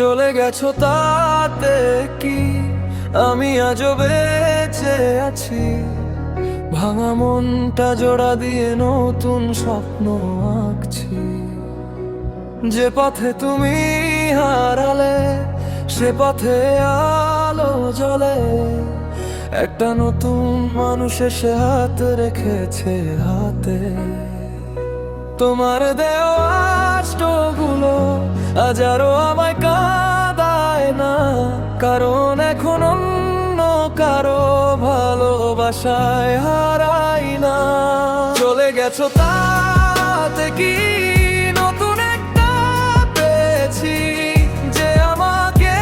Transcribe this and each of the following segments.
চলে গেছো তাতে কি আমি আজও বেঁচে আছি। ভাঙা মনটা জোড়া দিয়ে নতুন স্বপ্ন আঁকছি। যে পথে তুমি হারালে সে পথে আলো জ্বলে। একটা নতুন মানুষ এসে হাত রেখেছে হাতে। তোমার দেওয়া কষ্টগুলো আজ আরো আমায় কাঁদায় না, কারণ এখন অন্য কারো ভালোবাসায় হারাই না। চলে গেছো তাতে কি নতুন একটা পেয়েছি, যে আমাকে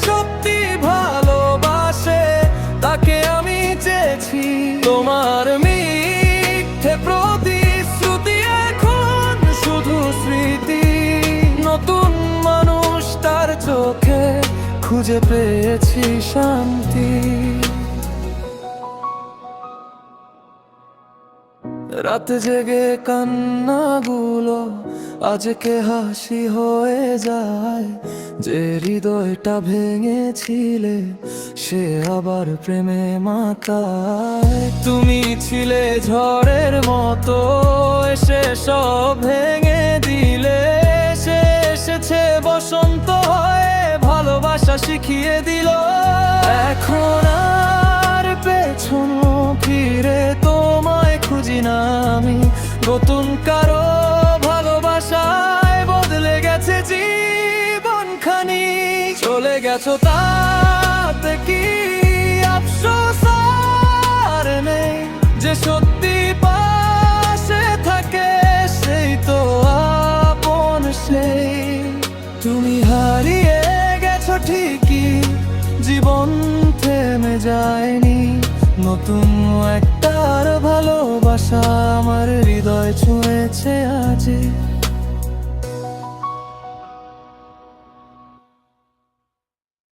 সত্যি ভালোবাসে তাকে আমি চেয়েছি। তোমার মিথ্যে প্রতিশ্রুতি এখন শুধু স্মৃতি। নতুন মানুষ তার চোখে খুঁজে পেয়েছি শান্তি। রাতে জেগে কান্নাগুলো আজকে হাসি হয়ে যায়। যে হৃদয়টা ভেঙেছিলে সে আবার প্রেমে মাতায়। তুমি ছিলে ঝড়ের মতো এসে সব ভেঙে দিলে। সে এসেছে বসন্ত হয়ে ভালোবাসা শিখিয়ে দিল। এখন আর পেছন ফিরে তোমায় খুঁজি না আমি। নতুন কারো ভালোবাসায় বদলে গেছে জীবনখানি। চলে গেছো তাতে কি আফসোস আর নেই, যে সত্যি পাশে থাকে সেই তো আপন সেই। তুমি হারিয়ে গেছো ঠিকই, জীবন থেমে যায়নি। নতুন একটার ভালোবাসা আমার হৃদয় ছুঁয়েছে আজ।